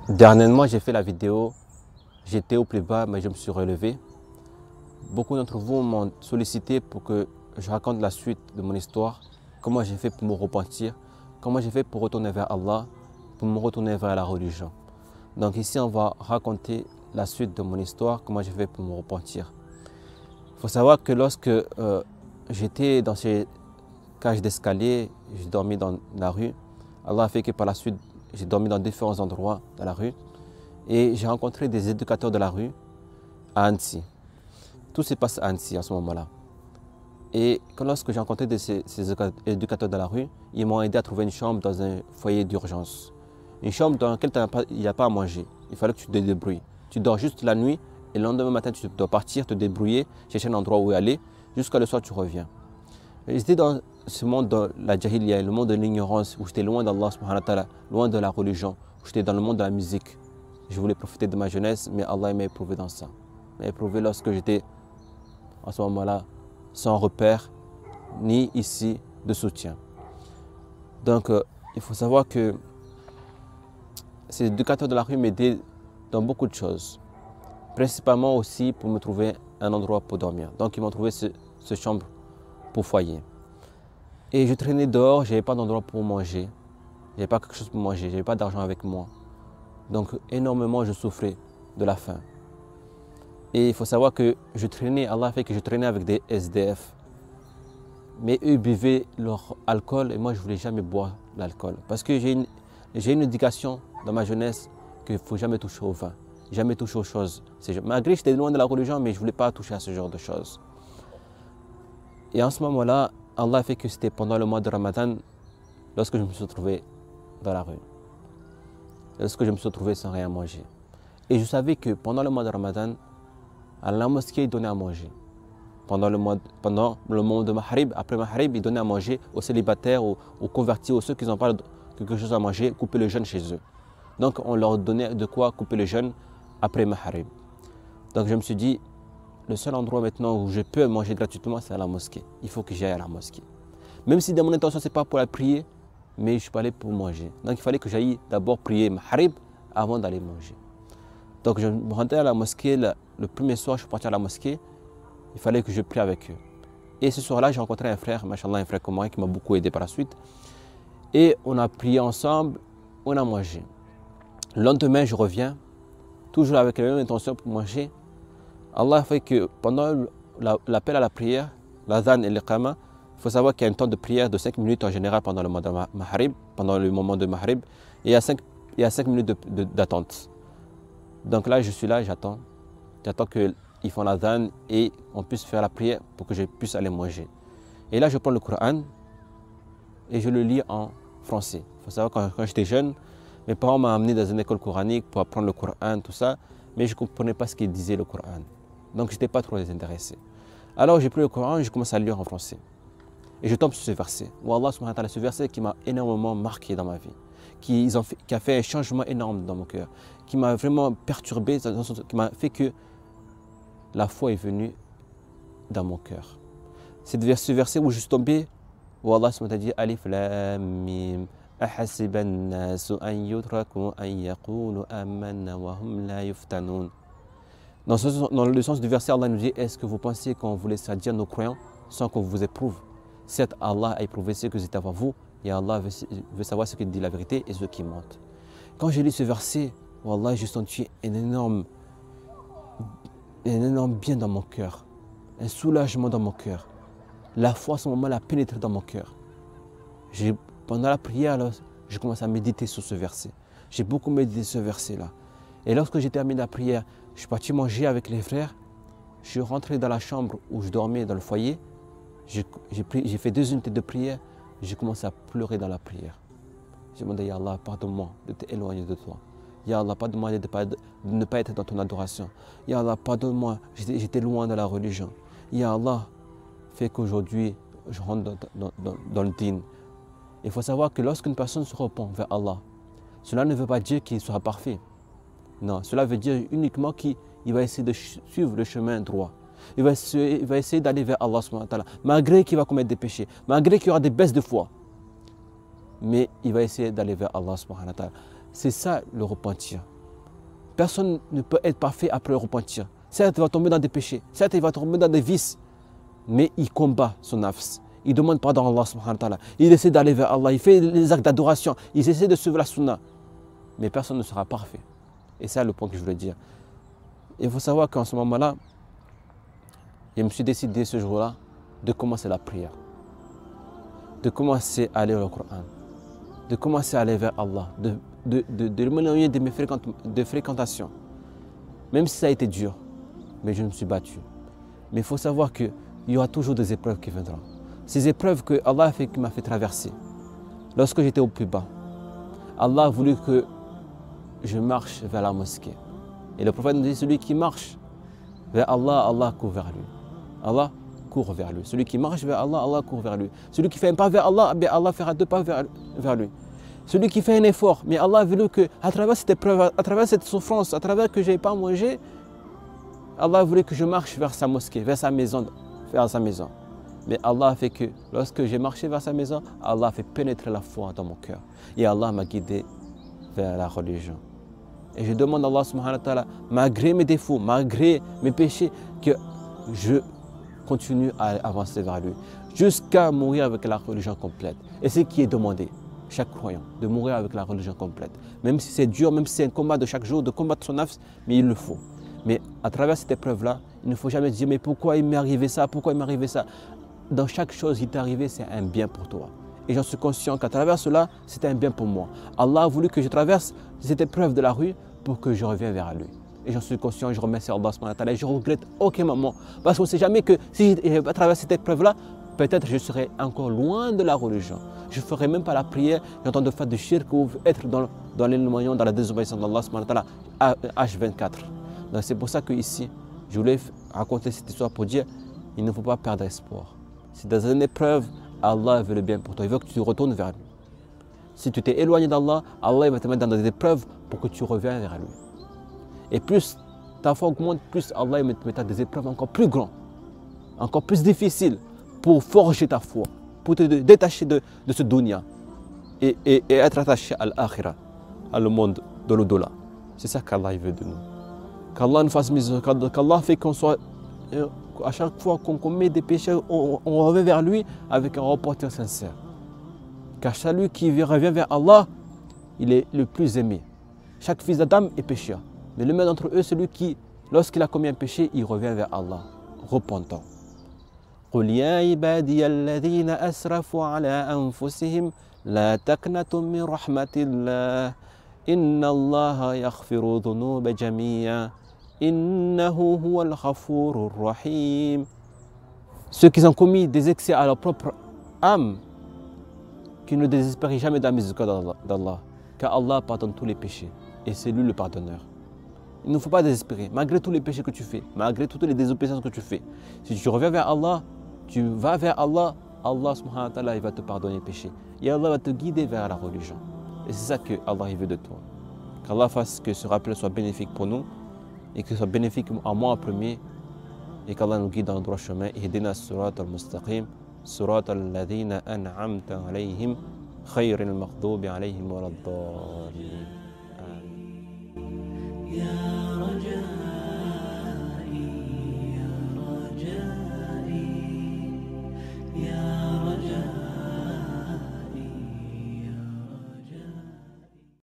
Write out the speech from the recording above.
Dernièrement, j'ai fait la vidéo, j'étais au plus bas, mais je me suis relevé. Beaucoup d'entre vous m'ont sollicité pour que je raconte la suite de mon histoire, comment j'ai fait pour me repentir, comment j'ai fait pour retourner vers Allah, pour me retourner vers la religion. Donc ici, on va raconter la suite de mon histoire, comment j'ai fait pour me repentir. Il faut savoir que lorsque j'étais dans ces cages d'escalier, j'ai dormi dans la rue. Allah a fait que par la suite, j'ai dormi dans différents endroits dans la rue. Et j'ai rencontré des éducateurs de la rue à Annecy. Tout se passe à Annecy à ce moment-là. Et lorsque j'ai rencontré ces éducateurs de la rue, ils m'ont aidé à trouver une chambre dans un foyer d'urgence. Une chambre dans laquelle il n'y a pas à manger. Il fallait que tu te débrouilles. Tu dors juste la nuit et le lendemain matin, tu dois partir, te débrouiller, chercher un endroit où aller. Jusqu'à le soir, tu reviens. J'étais dans ce monde de la jahiliya, le monde de l'ignorance, où j'étais loin d'Allah subhanahu wa ta'ala, loin de la religion, où j'étais dans le monde de la musique. Je voulais profiter de ma jeunesse, mais Allah m'a éprouvé dans ça. Il m'a éprouvé lorsque j'étais, à ce moment-là, sans repère, ni ici de soutien. Donc, il faut savoir que ces éducateurs de la rue m'aidaient dans beaucoup de choses. Principalement aussi pour me trouver un endroit pour dormir. Donc, ils m'ont trouvé cette chambre pour foyer. Et je traînais dehors, je n'avais pas d'endroit pour manger. Je n'avais pas quelque chose pour manger, je n'avais pas d'argent avec moi. Donc énormément je souffrais de la faim. Et il faut savoir que je traînais, Allah a fait que je traînais avec des SDF. Mais eux buvaient leur alcool et moi je ne voulais jamais boire l'alcool. Parce que j'ai une éducation dans ma jeunesse qu'il ne faut jamais toucher au vin, jamais toucher aux choses. Malgré que j'étais loin de la religion, mais je ne voulais pas toucher à ce genre de choses. Et en ce moment-là, Allah a fait que c'était pendant le mois de Ramadan, lorsque je me suis retrouvé dans la rue. Lorsque je me suis retrouvé sans rien manger. Et je savais que pendant le mois de Ramadan, à la mosquée, ils donnaient à manger. Pendant le moment de Maghrib, après Maghrib, ils donnaient à manger aux célibataires, aux convertis, aux ceux qui n'ont pas quelque chose à manger, couper le jeûne chez eux. Donc on leur donnait de quoi couper le jeûne après Maghrib. Donc je me suis dit, le seul endroit maintenant où je peux manger gratuitement, c'est à la mosquée. Il faut que j'aille à la mosquée. Même si dans mon intention, ce n'est pas pour la prier, mais je suis pas allé pour manger. Donc il fallait que j'aille d'abord prier Maghrib avant d'aller manger. Donc je me rendais à la mosquée, le premier soir je suis parti à la mosquée, il fallait que je prie avec eux. Et ce soir-là, j'ai rencontré un frère, machallah, un frère comme moi, qui m'a beaucoup aidé par la suite. Et on a prié ensemble, on a mangé. Le lendemain, je reviens, toujours avec la même intention pour manger. Allah a fait que pendant l'appel à la prière, l'adhan et l'iqama, il faut savoir qu'il y a un temps de prière de 5 minutes en général pendant le mois de Maghrib, pendant le moment de Maghrib, et il y a 5 minutes d'attente. Donc là, je suis là, j'attends. J'attends qu'ils font l'adhan et on puisse faire la prière pour que je puisse aller manger. Et là, je prends le Coran et je le lis en français. Il faut savoir que quand j'étais jeune, mes parents m'ont amené dans une école coranique pour apprendre le Coran, tout ça, mais je ne comprenais pas ce qu'il disait le Coran. Donc je n'étais pas trop intéressé. Alors j'ai pris le Coran et je commence à le lire en français. Et je tombe sur ce verset. Où Allah subhanahu wa ta'ala, ce verset qui m'a énormément marqué dans ma vie, qui a fait un changement énorme dans mon cœur, qui m'a vraiment perturbé, qui m'a fait que la foi est venue dans mon cœur. C'est ce verset où je suis tombé, où Allah subhanahu wa ta'ala dit Alif Lam Mim Ahasiba an-nasu an yutraku an yaqulu amanna wa hum la yuftanun. Dans le sens du verset, Allah nous dit, est-ce que vous pensez qu'on vous laissera dire nos croyants sans qu'on vous éprouve? Certes, Allah a éprouvé ce que vous êtes avant vous, et Allah veut savoir ce qui dit la vérité et ce qui mentent. Quand j'ai lu ce verset, Wallah, j'ai senti un énorme bien dans mon cœur, un soulagement dans mon cœur. La foi, à ce moment-là, a pénétré dans mon cœur. Pendant la prière, j'ai commencé à méditer sur ce verset. J'ai beaucoup médité ce verset-là. Et lorsque j'ai terminé la prière, je suis parti manger avec les frères. Je suis rentré dans la chambre où je dormais, dans le foyer. J'ai fait 2 unités de prière. J'ai commencé à pleurer dans la prière. J'ai demandé, Ya Allah, pardonne-moi de t'éloigner de toi. Ya Allah, pardonne-moi de ne pas être dans ton adoration. Ya Allah, pardonne-moi, j'étais loin de la religion. Ya Allah, fais qu'aujourd'hui, je rentre dans le din. Il faut savoir que lorsqu'une personne se repent vers Allah, cela ne veut pas dire qu'il sera parfait. Non, cela veut dire uniquement qu'il va essayer de suivre le chemin droit. Il va essayer d'aller vers Allah subhanahu wa ta'ala, malgré qu'il va commettre des péchés, malgré qu'il y aura des baisses de foi. Mais il va essayer d'aller vers Allah subhanahu wa ta'ala. C'est ça le repentir. Personne ne peut être parfait après le repentir. Certes, il va tomber dans des péchés. Certes, il va tomber dans des vices. Mais il combat son nafs. Il demande pardon à Allah subhanahu wa ta'ala. Il essaie d'aller vers Allah. Il fait les actes d'adoration. Il essaie de suivre la sunna. Mais personne ne sera parfait. Et c'est le point que je voulais dire. Il faut savoir qu'en ce moment-là, je me suis décidé ce jour-là de commencer la prière. De commencer à lire le Coran. De commencer à aller vers Allah. De m'éloigner de mes fréquentations. Même si ça a été dur. Mais je me suis battu. Mais il faut savoir qu'il y aura toujours des épreuves qui viendront. Ces épreuves que Allah m'a fait traverser. Lorsque j'étais au plus bas. Allah a voulu que je marche vers la mosquée. Et le prophète nous dit, celui qui marche vers Allah, Allah court vers lui. Allah court vers lui. Celui qui marche vers Allah, Allah court vers lui. Celui qui fait un pas vers Allah, bien Allah fera 2 pas vers lui. Celui qui fait un effort, mais Allah a voulu que, à travers cette épreuve, à travers cette souffrance, à travers que je n'ai pas mangé, Allah a voulu que je marche vers sa mosquée, vers sa maison. Mais Allah a fait que, lorsque j'ai marché vers sa maison, Allah a fait pénétrer la foi dans mon cœur. Et Allah m'a guidé vers la religion. Et je demande à Allah subhanahu wa ta'ala, malgré mes défauts, malgré mes péchés, que je continue à avancer vers lui, jusqu'à mourir avec la religion complète. Et c'est ce qui est demandé, chaque croyant, de mourir avec la religion complète. Même si c'est dur, même si c'est un combat de chaque jour, de combattre son nafs, mais il le faut. Mais à travers cette épreuve-là, il ne faut jamais dire, mais pourquoi il m'est arrivé ça, pourquoi il m'est arrivé ça. Dans chaque chose qui t'est arrivé, c'est un bien pour toi. Et j'en suis conscient qu'à travers cela, c'est un bien pour moi. Allah a voulu que je traverse cette épreuve de la rue pour que je revienne vers lui. Et j'en suis conscient, je remercie Allah subhanahu wa ta'ala et je ne regrette aucun moment. Parce qu'on ne sait jamais que si à travers cette épreuve-là, peut-être je serai encore loin de la religion. Je ne ferai même pas la prière, j'entends de faire du shirk ou être dans l'éloignement, dans la désobéissance d'Allah subhanahu wa ta'ala, H24. Donc c'est pour ça que ici, je voulais raconter cette histoire pour dire, il ne faut pas perdre espoir. Si dans une épreuve, Allah veut le bien pour toi, il veut que tu retournes vers lui. Si tu t'es éloigné d'Allah, Allah va te mettre dans des épreuves pour que tu reviennes vers lui. Et plus ta foi augmente, plus Allah va te mettre dans des épreuves encore plus grandes, encore plus difficiles pour forger ta foi, pour te détacher de ce dunya et être attaché à l'akhira, à le monde de l'au-delà. C'est ça qu'Allah veut de nous. Qu'Allah nous fasse miséricorde, qu'Allah fait qu'on soit, à chaque fois qu'on commet des péchés, on revient vers lui avec un repentir sincère. Car celui qui revient vers Allah, il est le plus aimé. Chaque fils d'Adam est pécheur. Mais le meilleur d'entre eux, celui qui, lorsqu'il a commis un péché, il revient vers Allah, repentant. قل يا عبادي الذين أسرفوا على أنفسهم لا تقنطوا من رحمة الله إن الله يغفر الذنوب جميعا إنه هو الغفور الرحيم. Ceux qui ont commis des excès à leur propre âme, qui ne désespèrent jamais de la miséricorde d'Allah, car Allah pardonne tous les péchés et c'est lui le pardonneur. Il ne faut pas désespérer, malgré tous les péchés que tu fais, malgré toutes les désobéissances que tu fais. Si tu reviens vers Allah, tu vas vers Allah, Allah subhanahu wa ta'ala, il va te pardonner les péchés. Et Allah va te guider vers la religion. Et c'est ça que Allah veut de toi. Qu'Allah fasse que ce rappel soit bénéfique pour nous et que ce soit bénéfique à moi en premier et qu'Allah nous guide dans le droit chemin. Ihdina surat al-mustaqim, surat al-ladhina an'amta alayhim, khayr al-maghdubi alayhim wa la-ddallin.